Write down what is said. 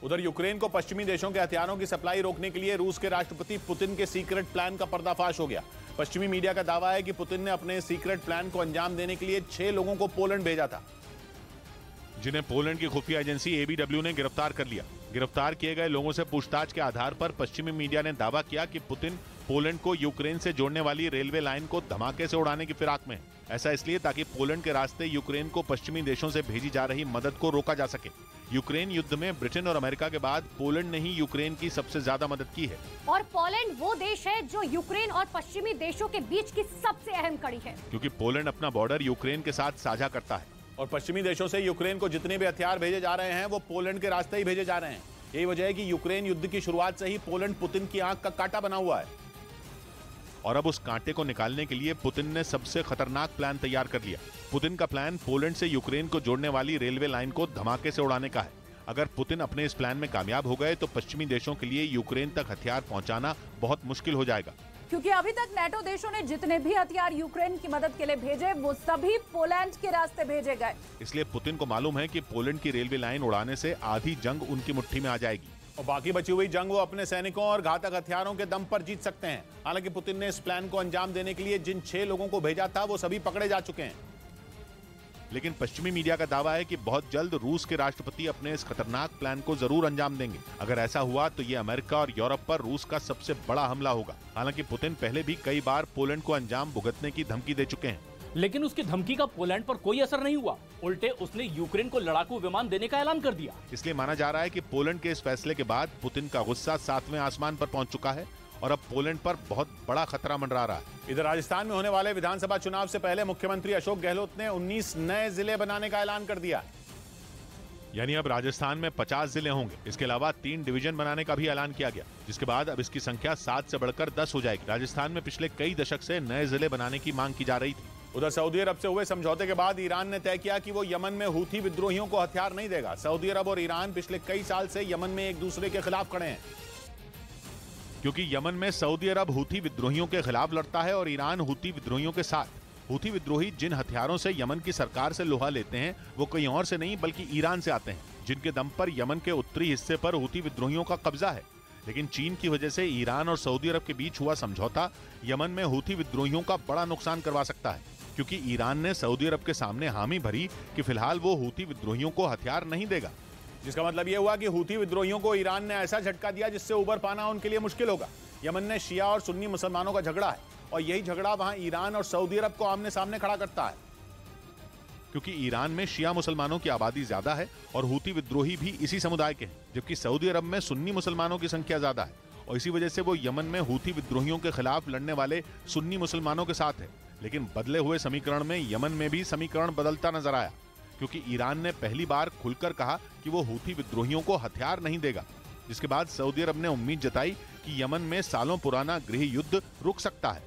उधर यूक्रेन को पश्चिमी देशों के हथियारों की सप्लाई रोकने के लिए रूस के राष्ट्रपति पुतिन के सीक्रेट प्लान का पर्दाफाश हो गया। पश्चिमी मीडिया का दावा है कि पुतिन ने अपने सीक्रेट प्लान को अंजाम देने के लिए 6 लोगों को पोलैंड भेजा था, जिन्हें पोलैंड की खुफिया एजेंसी एबीडब्ल्यू ने गिरफ्तार कर लिया। गिरफ्तार किए गए लोगों से पूछताछ के आधार पर पश्चिमी मीडिया ने दावा किया कि पुतिन पोलैंड को यूक्रेन से जोड़ने वाली रेलवे लाइन को धमाके से उड़ाने की फिराक में है। ऐसा इसलिए ताकि पोलैंड के रास्ते यूक्रेन को पश्चिमी देशों से भेजी जा रही मदद को रोका जा सके। यूक्रेन युद्ध में ब्रिटेन और अमेरिका के बाद पोलैंड ने ही यूक्रेन की सबसे ज्यादा मदद की है। और पोलैंड वो देश है जो यूक्रेन और पश्चिमी देशों के बीच की सबसे अहम कड़ी है, क्योंकि पोलैंड अपना बॉर्डर यूक्रेन के साथ साझा करता है। और पश्चिमी देशों से यूक्रेन को जितने भी हथियार भेजे जा रहे हैं वो पोलैंड के रास्ते ही भेजे जा रहे हैं। यही वजह है कि यूक्रेन युद्ध की शुरुआत से ही पोलैंड पुतिन की आंख का कांटा बना हुआ है। और अब उस कांटे को निकालने के लिए पुतिन ने सबसे खतरनाक प्लान तैयार कर लिया। पुतिन का प्लान पोलैंड से यूक्रेन को जोड़ने वाली रेलवे लाइन को धमाके से उड़ाने का है। अगर पुतिन अपने इस प्लान में कामयाब हो गए तो पश्चिमी देशों के लिए यूक्रेन तक हथियार पहुंचाना बहुत मुश्किल हो जाएगा, क्योंकि अभी तक नेटो देशों ने जितने भी हथियार यूक्रेन की मदद के लिए भेजे वो सभी पोलैंड के रास्ते भेजे गए। इसलिए पुतिन को मालूम है कि पोलैंड की रेलवे लाइन उड़ाने से आधी जंग उनकी मुट्ठी में आ जाएगी और बाकी बची हुई जंग वो अपने सैनिकों और घातक हथियारों के दम पर जीत सकते हैं। हालांकि पुतिन ने इस प्लान को अंजाम देने के लिए जिन 6 लोगों को भेजा था वो सभी पकड़े जा चुके हैं। लेकिन पश्चिमी मीडिया का दावा है कि बहुत जल्द रूस के राष्ट्रपति अपने इस खतरनाक प्लान को जरूर अंजाम देंगे। अगर ऐसा हुआ तो ये अमेरिका और यूरोप पर रूस का सबसे बड़ा हमला होगा। हालांकि पुतिन पहले भी कई बार पोलैंड को अंजाम भुगतने की धमकी दे चुके हैं, लेकिन उसकी धमकी का पोलैंड पर कोई असर नहीं हुआ। उल्टे उसने यूक्रेन को लड़ाकू विमान देने का ऐलान कर दिया। इसलिए माना जा रहा है कि पोलैंड के इस फैसले के बाद पुतिन का गुस्सा 7वें आसमान पर पहुंच चुका है और अब पोलैंड पर बहुत बड़ा खतरा मंडरा रहा है। इधर राजस्थान में होने वाले विधानसभा चुनाव से पहले मुख्यमंत्री अशोक गहलोत ने 19 नए जिले बनाने का ऐलान कर दिया। यानी अब राजस्थान में 50 जिले होंगे। इसके अलावा 3 डिवीजन बनाने का भी ऐलान किया गया, जिसके बाद अब इसकी संख्या 7 से बढ़कर 10 हो जाएगी। राजस्थान में पिछले कई दशक से नए जिले बनाने की मांग की जा रही थी। उधर सऊदी अरब से हुए समझौते के बाद ईरान ने तय किया कि वो यमन में हूथी विद्रोहियों को हथियार नहीं देगा। सऊदी अरब और ईरान पिछले कई साल से यमन में एक दूसरे के खिलाफ खड़े हैं, क्योंकि यमन में सऊदी अरब हूथी विद्रोहियों के खिलाफ लड़ता है और ईरान हूथी विद्रोहियों के साथ। हूथी विद्रोही जिन हथियारों से यमन की सरकार से लोहा लेते हैं वो कहीं और से नहीं बल्कि ईरान से आते हैं, जिनके दम पर यमन के उत्तरी हिस्से पर हूथी विद्रोहियों का कब्जा है। लेकिन चीन की वजह से ईरान और सऊदी अरब के बीच हुआ समझौता यमन में हूथी विद्रोहियों का बड़ा नुकसान करवा सकता है, क्योंकि ईरान ने सऊदी अरब के सामने हामी भरी कि फिलहाल वो हूथी विद्रोहियों को हथियार नहीं देगा। जिसका मतलब यह हुआ कि हूथी विद्रोहियों को ईरान ने ऐसा झटका दिया जिससे उबर पाना उनके लिए मुश्किल होगा। यमन में शिया और सुन्नी मुसलमानों का झगड़ा है और यही झगड़ा वहां ईरान और सऊदी अरब को आमने सामने खड़ा करता है, क्योंकि ईरान में शिया मुसलमानों की आबादी ज्यादा है और हूथी विद्रोही भी इसी समुदाय के हैं, जबकि सऊदी अरब में सुन्नी मुसलमानों की संख्या ज्यादा है और इसी वजह से वो यमन में हूथी विद्रोहियों के खिलाफ लड़ने वाले सुन्नी मुसलमानों के साथ है। लेकिन बदले हुए समीकरण में यमन में भी समीकरण बदलता नजर आया, क्योंकि ईरान ने पहली बार खुलकर कहा कि वो हूथी विद्रोहियों को हथियार नहीं देगा, जिसके बाद सऊदी अरब ने उम्मीद जताई कि यमन में सालों पुराना गृह युद्ध रुक सकता है।